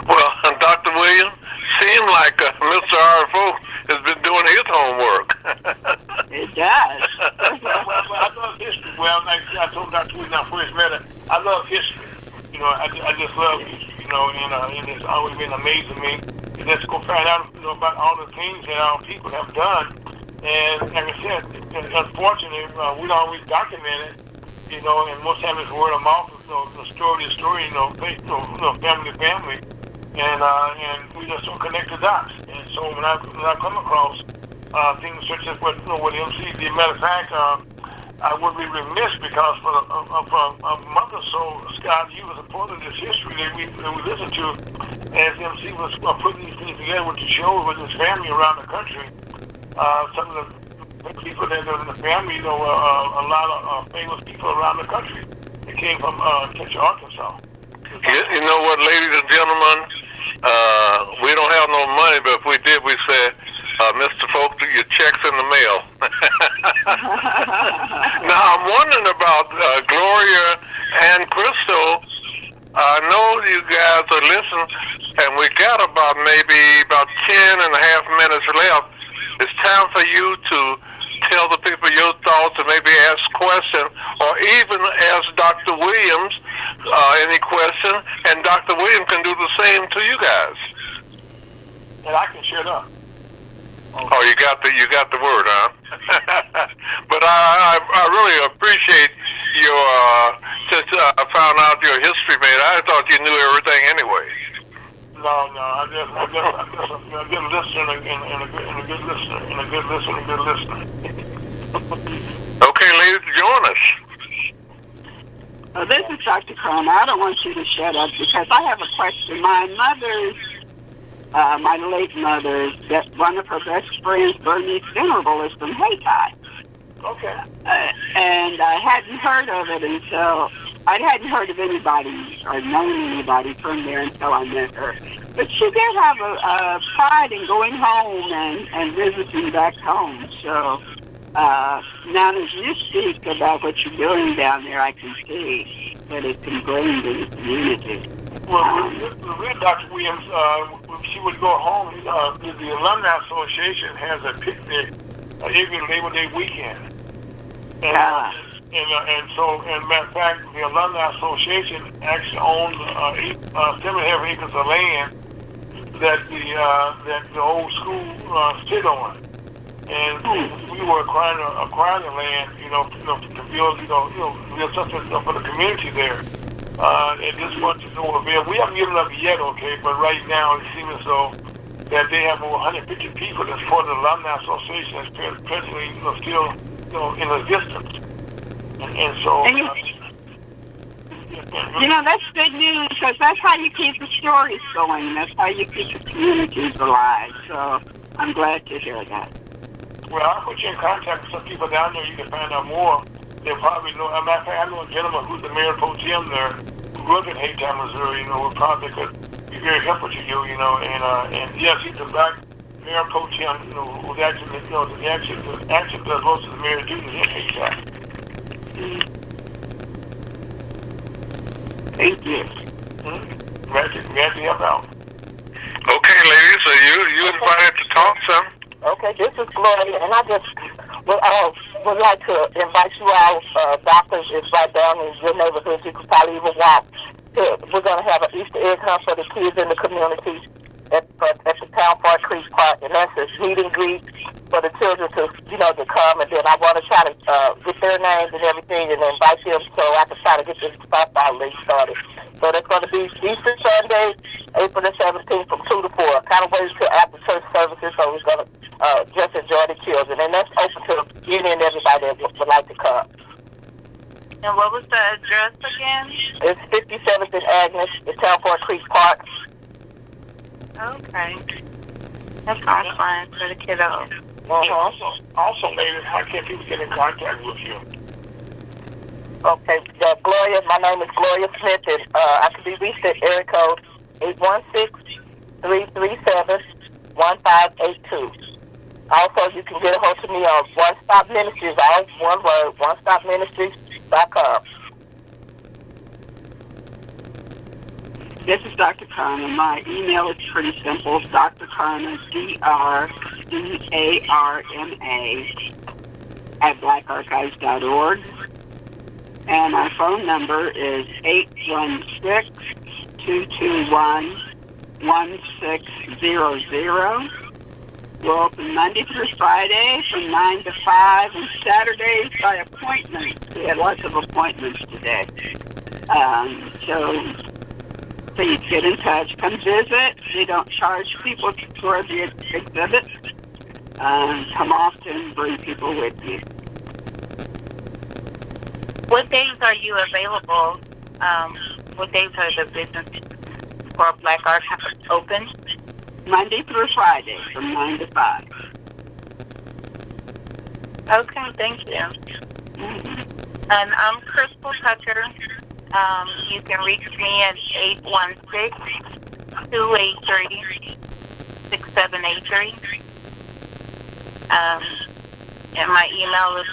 A: Well, Dr. Williams, seemed like Mr. RFO has been doing his homework.
F: It does.
B: Well, I love history. Well, like I told Dr. Williams when I first met her, I love history. You know, I just love history. You know, and it's always been amazing to me. And just go find out, you know, about all the things that our people have done. And like I said, unfortunately, we don't always document it, you know, and most times it's word of mouth, you know, the story to story, you know, family to family, and we just don't connect the dots. And so when I come across things such as what MC did, matter of fact, I would be remiss because for a month or so, Scott, you was a part of this history that we listened to as MC was putting these things together with the show with his family around the country. Some of the people that are in the family, you know, a lot of famous people around the country that came from Kitchen, Arkansas.
A: You know what, ladies and gentlemen? We don't have no money, but if we did, we said, Mr. Folk, your check's in the mail. Now, I'm wondering about Gloria and Crystal. I know you guys are listening, and we got maybe about 10 and a half minutes left. It's time for you to tell the people your thoughts and maybe ask questions, or even ask Dr. Williams any question, and Dr. Williams can do the same to you guys.
B: And I can shut up.
A: Oh, you got the word, huh? But I really appreciate your since I found out your history, man. I thought you knew everything anyway.
B: No, I'm just a good listener and a good listener.
A: Okay, ladies, join us.
F: This is Dr. Crone. I don't want you to shut up because I have a question. My late mother, that one of her best friends, Bernice Venerable, is from Hayti.
B: Okay.
F: And I hadn't heard of it until I hadn't heard of anybody or known anybody from there until I met her. But she did have a pride in going home and visiting back home. So now as you speak about what you're doing down there, I can see that it's ingrained in the community.
B: Well, with Dr. Williams, when she would go home, the Alumni Association has a picnic every Labor Day weekend. And so, as a matter of fact, the Alumni Association actually owns 7.5 acres of land that the old school sit on. And we were acquiring the land, to build, build something for the community there. And this much is over there. We haven't given up yet, okay, but right now it seems as though that they have over 150 people that's part of the Alumni Association that's presently still in existence. And so...
F: that's good news because that's how you keep the stories going. That's how you keep the communities alive. So I'm glad to hear that.
B: Well, I'll put you in contact with some people down there. You can find out more. They probably know. As a matter of fact, I know a gentleman who's the mayor pro tem there, who grew up in Hayti, Missouri. Who probably could be very helpful to you. And yes, he's the black mayor pro tem. Who's actually, actually does most of the mayor duties in Hayti.
F: Thank you.
B: Glad to help out.
A: Okay, ladies, so you invited to talk some.
E: Okay, this is Gloria, and I just would like to invite you all, doctors, it's right down in your neighborhood. You can probably even walk. We're going to have an Easter egg hunt for the kids in the community at the Town Park Creek Park, and that's a meet and greet for the children to come, and then I want to try to get their names and everything and invite them so I can try to get this softball league started. So that's going to be Easter Sunday, April the 17th from 2 to 4. Kind of wait until after church services, so we're going to just enjoy the children. And that's open to any and everybody that would like to come.
D: And what was the address again?
E: It's 57th and Agnes, the Town Park Creek Park.
D: Okay. That sounds fun for the kiddos.
B: Also, ladies, how can people get in contact with you?
E: Okay, Gloria, my name is Gloria Smith, and I can be reached at area code 816-337-1582. Also, you can get a hold of me on One Stop Ministries, all one word, onestopministries.com.
F: This is Dr. Karma. My email is pretty simple, Dr. Karma, DrCarma, @blackarchives.org. And our phone number is 816-221-1600. We're open Monday through Friday from 9 to 5 and Saturdays by appointment. We had lots of appointments today. So please get in touch. Come visit. We don't charge people to tour the exhibit. Come often. Bring people with you.
D: What days are you available? What days are the business for Black Art open?
F: Monday through Friday from 9 to 5.
D: Okay, thank you.
F: Mm-hmm.
D: And I'm Crystal Tucker. You can reach me at 816-283-6783. And my email is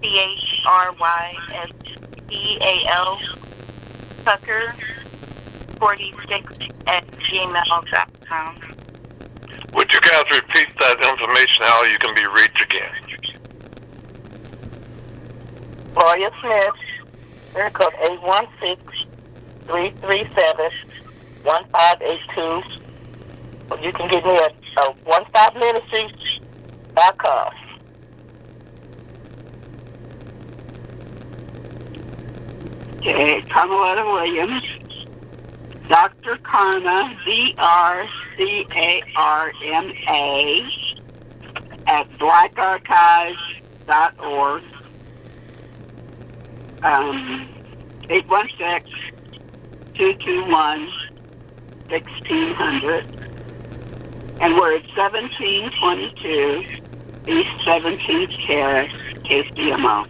D: CHRYSTAL Tucker 46@gmail.com.
A: Would you guys repeat that information, how you can be reached again?
E: Gloria Smith, area code 816-337-1582. You can get me at onestopministries.com.
F: Okay, Carmelita Williams, Dr. Karma, DrCarma, @blackarchives.org. 816-221-1600. And we're at 1722 East 17th Terrace, KCMO.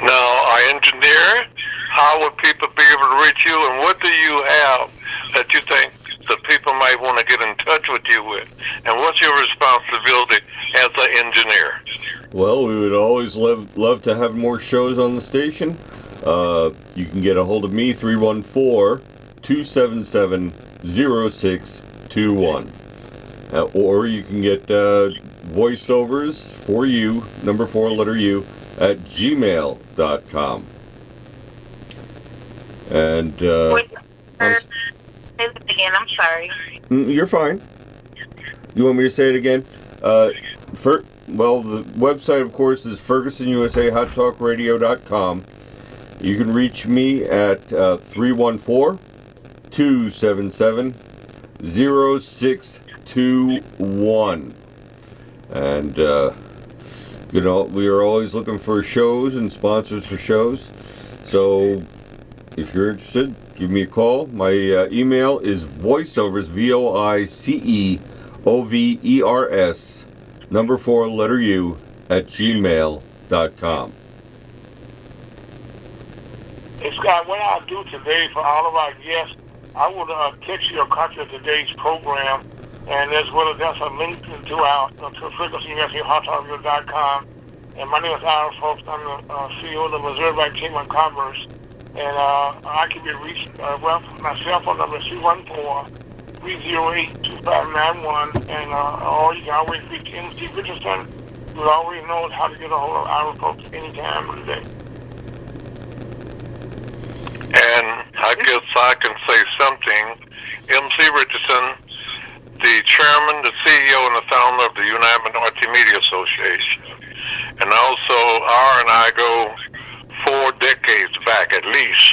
A: Now, our engineer, how would people be able to reach you, and what do you have that you think the people might want to get in touch with you with? And what's your responsibility as an engineer?
C: Well, we would always love to have more shows on the station. You can get a hold of me, 314-277-0621. Or you can get voiceovers for you, number 4, letter U, at gmail.com. And
D: Wait, say it again. I'm sorry.
C: You're fine. You want me to say it again? The website, of course, is FergusonUSAHotTalkRadio.com. You can reach me at 314-277-0621. And we are always looking for shows and sponsors for shows. So if you're interested, give me a call. My email is voiceovers, VOICEOVERS, number 4, letter U, at gmail.com.
B: Hey, Scott, what I'll do today for all of our guests, I will text you a copy of today's program, and as well as that's a link to our to FergusonUSAHotTalkRadio.com. And my name is Aaron Folks. I'm the CEO of the Missouri Bank Chamber of Commerce. And I can be reached, my cell phone number is 214-308-2591. And or you can always reach MC Richardson, who always knows how to get a hold of our folks any time of the day.
A: And I guess I can say something. MC Richardson, the chairman, the CEO, and the founder of the United Minority Media Association. And also, R and I go 4 decades back at least.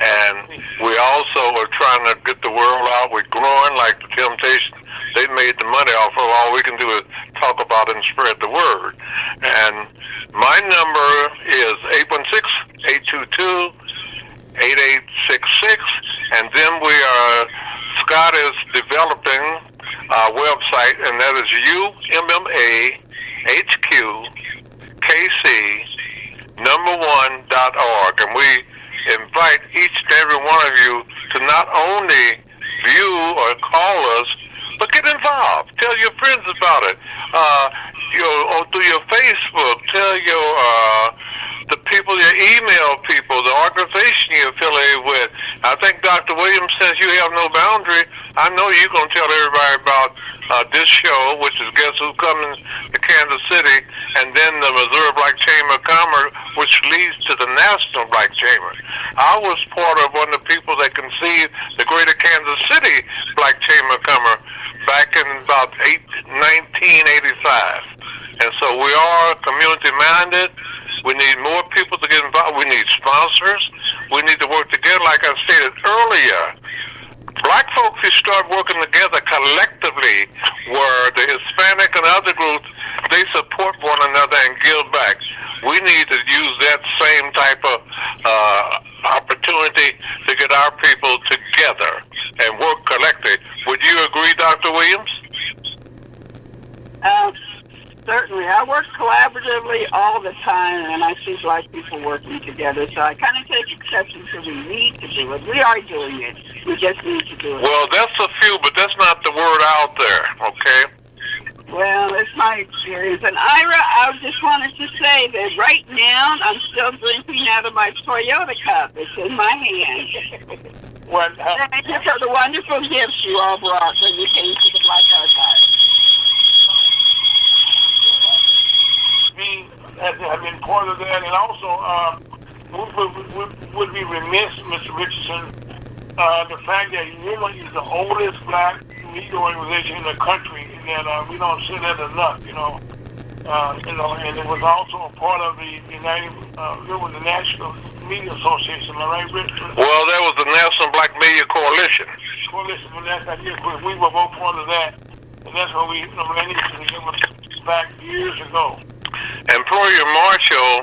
A: And we also are trying to get the word out. We're growing like the Temptation. They made the money off of all we can do is talk about it and spread the word. And my number is 816-822-8866. And then Scott is developing our website, and that is UMMA And we invite each and every one of you to not only view or call us, but get involved. Tell your friends about it. Or through your Facebook, tell the people, your email people, the organization you're affiliated with. I think Dr. Williams says you have no boundary. I know you're going to tell everybody about this show, which is Guess Who's Coming to Kansas City, and then the Missouri Black Chamber of Commerce, which leads to the National Black Chamber. I was part of one of the people that conceived the Greater Kansas City Black Chamber of Commerce back in about 1985. And so we are community-minded. We need more people to get involved. We need sponsors. We need to work together. Like I stated earlier, black folks who start working together collectively, where the Hispanic and other groups, they support one another and give back. We need to use that same type of opportunity to get our people together and work collectively. Would you agree, Dr. Williams?
F: Certainly. I work collaboratively all the time, and I see black people working together. So I kind of take exception to we need to do it. We are doing it. We just need to do it.
A: Well, that's a few, but that's not the word out there, okay?
F: Well, it's my experience. And Ira, I just wanted to say that right now I'm still drinking out of my Toyota cup. It's in my hand. Thank you for the wonderful gifts you all brought when you came to the Black Archive.
B: Me have been part of that, and also would be remiss, Mr. Richardson, the fact that UMA is the oldest black media organization in the country, and that we don't say that enough, and it was also a part of the the National Media Association, am I right, Richardson?
A: Well, that was the National Black Media Coalition.
B: But that's not here. We were both part of that, and that's what we managed to give us back years ago.
A: And Proyer Marshall,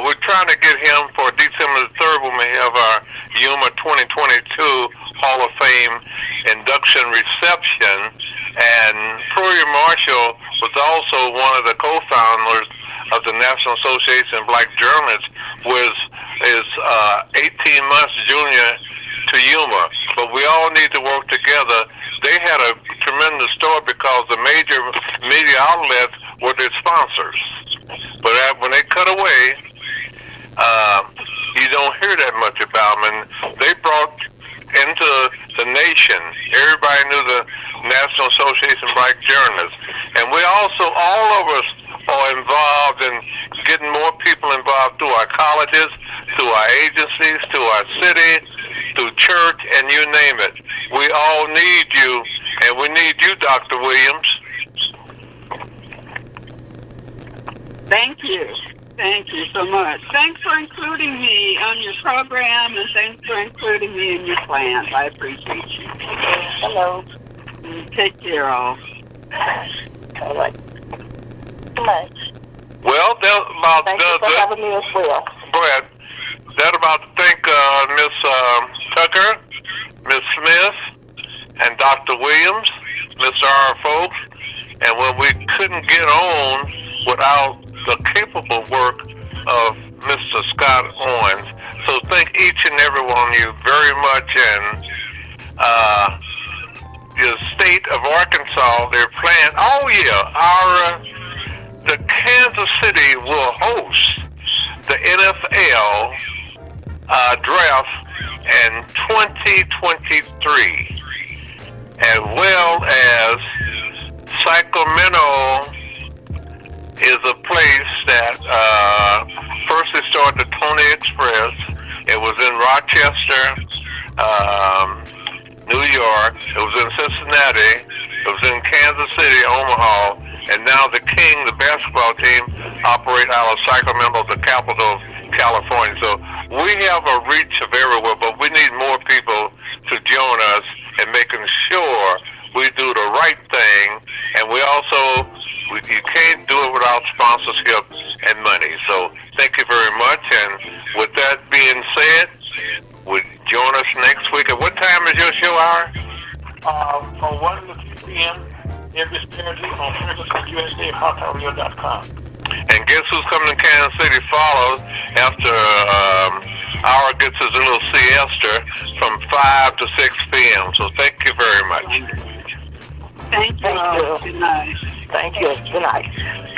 A: we're trying to get him for December the 3rd when we have our UMA 2022 Hall of Fame induction reception. And Proyer Marshall was also one of the co-founders of the National Association of Black Journalists, is 18 months junior to UMA. But we all need to work together. They had a tremendous story because the major media outlets were their sponsors. But when they cut away, you don't hear that much about them. And they brought into the nation, everybody knew the National Association of Black Journalists. And we also, all of us are involved in getting more people involved through our colleges, through our agencies, through our city, through church, and you name it. We all need you, and we need you, Dr. Williams.
F: Thank you. Thank you so much. Thanks for including me on your program, and thanks for including me in your plans. I appreciate you.
D: Hello.
F: Take care, all.
D: All right. Too much.
A: Well, that about
D: Thank you for having me as well.
A: Brad, that about to thank Miss Tucker, Miss Smith, and Dr. Williams, Mr. R. Folks, and when we couldn't get on without the capable work of Mr. Scott Owens. So thank each and every one of you very much. And the state of Arkansas, they're planning, the Kansas City will host the NFL draft in 2023, as well as Sacramento is a place that first they started the Tony Express. It was in Rochester, New York. It was in Cincinnati. It was in Kansas City, Omaha. And now the King, the basketball team, operate out of Sacramento, the capital of California. So we have a reach of everywhere, but we need more people to join us in making sure we do the right thing. And we also, you can't do it without sponsorship and money. So thank you very much. And with that being said, would join us next week. At what time is your show, Ira?
B: From 1 to 3 p.m. every Saturday on USA.com.
A: And guess who's coming to Kansas City follows after Howard gets his little siesta from 5 to 6 p.m. So thank you very much.
F: Thank you.
E: Thank you.
F: Good night.
E: Thank you. Good night.